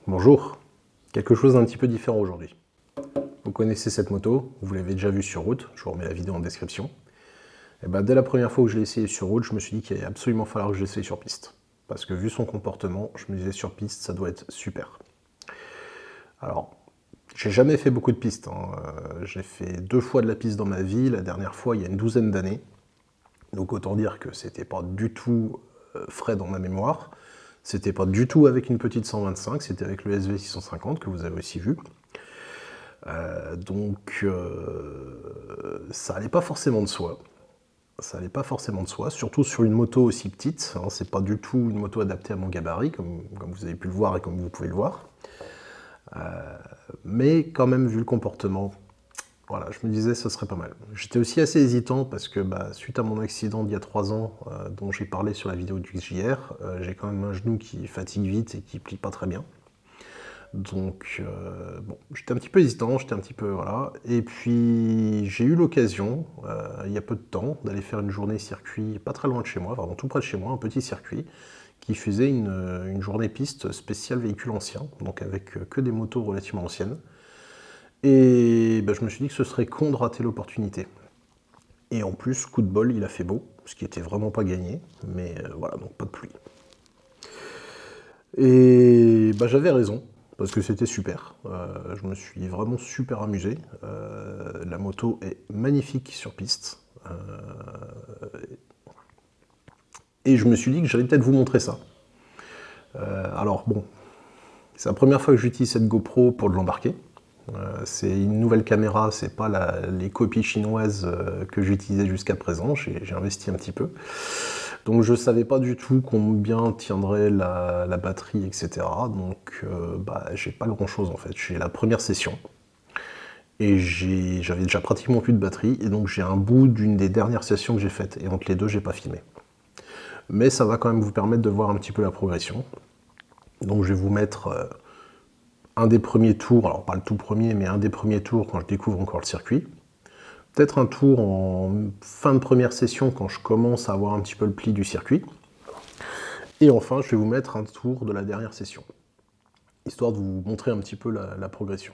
Bonjour, quelque chose d'un petit peu différent aujourd'hui. Vous connaissez cette moto, vous l'avez déjà vue sur route, je vous remets la vidéo en description. Et ben, dès la première fois que je l'ai essayé sur route, je me suis dit qu'il allait absolument falloir que je l'essaye sur piste. Parce que vu son comportement, je me disais sur piste, ça doit être super. Alors, j'ai jamais fait beaucoup de pistes, hein. J'ai fait 2 fois de la piste dans ma vie, la dernière fois il y a une douzaine d'années. Donc autant dire que c'était pas du tout frais dans ma mémoire. C'était pas du tout avec une petite 125, c'était avec le SV650 que vous avez aussi vu. Ça allait pas forcément de soi. Ça allait pas forcément de soi, surtout sur une moto aussi petite. Hein, c'est pas du tout une moto adaptée à mon gabarit, comme vous avez pu le voir et comme vous pouvez le voir. Mais quand même, vu le comportement, voilà, je me disais ce serait pas mal. J'étais aussi assez hésitant parce que suite à mon accident d'il y a 3 ans, dont j'ai parlé sur la vidéo du XJR, j'ai quand même un genou qui fatigue vite et qui plie pas très bien. Donc, bon, j'étais un petit peu hésitant, j'étais un petit peu, voilà. Et puis, j'ai eu l'occasion, il y a peu de temps, d'aller faire une journée circuit, pas très loin de chez moi, vraiment tout près de chez moi, un petit circuit, qui faisait une journée piste spéciale véhicule ancien, donc avec que des motos relativement anciennes. Et je me suis dit que ce serait con de rater l'opportunité. Et en plus, coup de bol, il a fait beau, ce qui était vraiment pas gagné, mais voilà, donc pas de pluie. Et j'avais raison, parce que c'était super. Je me suis vraiment super amusé. La moto est magnifique sur piste. Et je me suis dit que j'allais peut-être vous montrer ça. Alors bon, c'est la première fois que j'utilise cette GoPro pour de l'embarquer. C'est une nouvelle caméra, c'est pas les copies chinoises que j'utilisais jusqu'à présent, j'ai investi un petit peu. Donc je savais pas du tout combien tiendrait la batterie, etc. Donc j'ai pas grand chose en fait. J'ai la première session et j'avais déjà pratiquement plus de batterie et donc j'ai un bout d'une des dernières sessions que j'ai faites et entre les deux j'ai pas filmé. Mais ça va quand même vous permettre de voir un petit peu la progression. Donc je vais vous mettre un des premiers tours, alors pas le tout premier, mais un des premiers tours quand je découvre encore le circuit. Peut-être un tour en fin de première session quand je commence à avoir un petit peu le pli du circuit. Et enfin, je vais vous mettre un tour de la dernière session, histoire de vous montrer un petit peu la progression.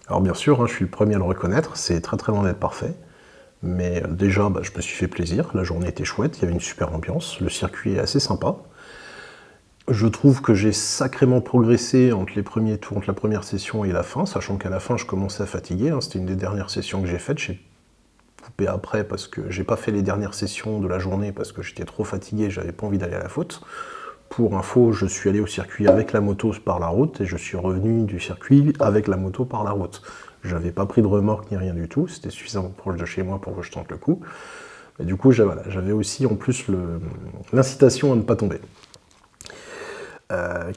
Alors bien sûr, hein, je suis le premier à le reconnaître, c'est très très loin d'être parfait. Mais déjà, je me suis fait plaisir, la journée était chouette, il y avait une super ambiance, le circuit est assez sympa. Je trouve que j'ai sacrément progressé entre les premiers tours, entre la première session et la fin, sachant qu'à la fin je commençais à fatiguer, hein, c'était une des dernières sessions que j'ai faites, j'ai coupé après parce que j'ai pas fait les dernières sessions de la journée parce que j'étais trop fatigué, j'avais pas envie d'aller à la faute. Pour info, je suis allé au circuit avec la moto par la route et je suis revenu du circuit avec la moto par la route. J'avais pas pris de remorque ni rien du tout, c'était suffisamment proche de chez moi pour que je tente le coup. Et du coup, j'avais aussi en plus l'incitation à ne pas tomber.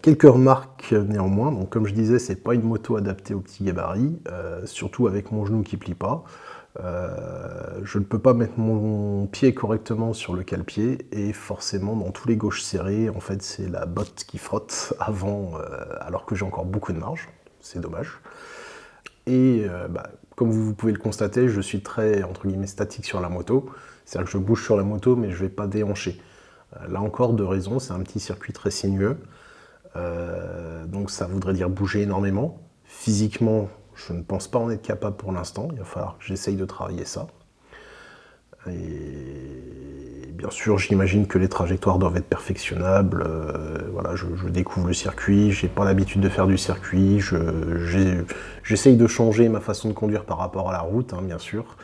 Quelques remarques néanmoins, donc comme je disais, c'est pas une moto adaptée au petit gabarit, surtout avec mon genou qui plie pas. Je ne peux pas mettre mon pied correctement sur le cale-pied et forcément dans tous les gauches serrés, en fait c'est la botte qui frotte avant, alors que j'ai encore beaucoup de marge, c'est dommage. Et comme vous pouvez le constater, je suis très entre guillemets statique sur la moto, c'est-à-dire que je bouge sur la moto mais je ne vais pas déhancher. Là encore deux raisons, c'est un petit circuit très sinueux. Donc ça voudrait dire bouger énormément. Physiquement, je ne pense pas en être capable pour l'instant. Il va falloir que j'essaye de travailler ça. Et bien sûr, j'imagine que les trajectoires doivent être perfectionnables. Voilà, je découvre le circuit, j'ai pas l'habitude de faire du circuit. J'essaye de changer ma façon de conduire par rapport à la route, hein, bien sûr.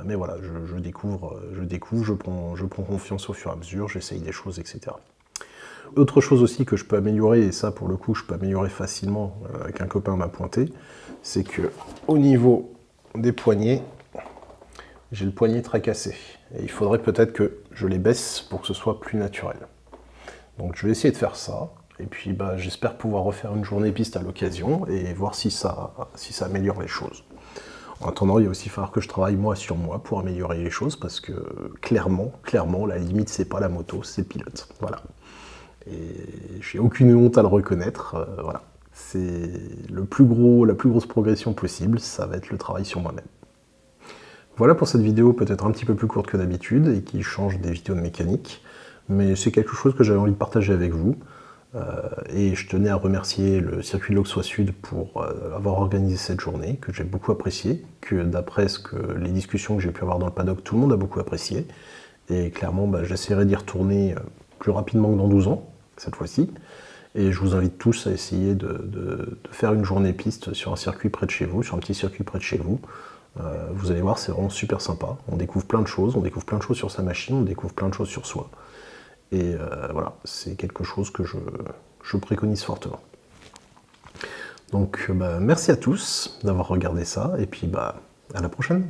Mais voilà, je découvre, je prends confiance au fur et à mesure, j'essaye des choses, etc. Autre chose aussi que je peux améliorer, et ça pour le coup je peux améliorer facilement, qu'un copain m'a pointé, c'est que au niveau des poignets, j'ai le poignet tracassé. Et il faudrait peut-être que je les baisse pour que ce soit plus naturel. Donc je vais essayer de faire ça, et puis j'espère pouvoir refaire une journée piste à l'occasion, et voir si ça améliore les choses. En attendant, il va aussi falloir que je travaille moi sur moi pour améliorer les choses, parce que clairement, la limite c'est pas la moto, c'est le pilote. Voilà. Et j'ai aucune honte à le reconnaître, voilà. C'est la plus grosse progression possible, ça va être le travail sur moi-même. Voilà pour cette vidéo peut-être un petit peu plus courte que d'habitude et qui change des vidéos de mécanique, mais c'est quelque chose que j'avais envie de partager avec vous. Et je tenais à remercier le circuit de l'Auxois Sud pour avoir organisé cette journée, que j'ai beaucoup apprécié, que d'après les discussions que j'ai pu avoir dans le paddock, tout le monde a beaucoup apprécié. Et clairement, j'essaierai d'y retourner plus rapidement que dans 12 ans, cette fois-ci. Et je vous invite tous à essayer de faire une journée piste sur un circuit près de chez vous, sur un petit circuit près de chez vous. Vous allez voir, c'est vraiment super sympa. On découvre plein de choses sur sa machine, on découvre plein de choses sur soi. Et voilà, c'est quelque chose que je préconise fortement. Donc merci à tous d'avoir regardé ça, et puis à la prochaine.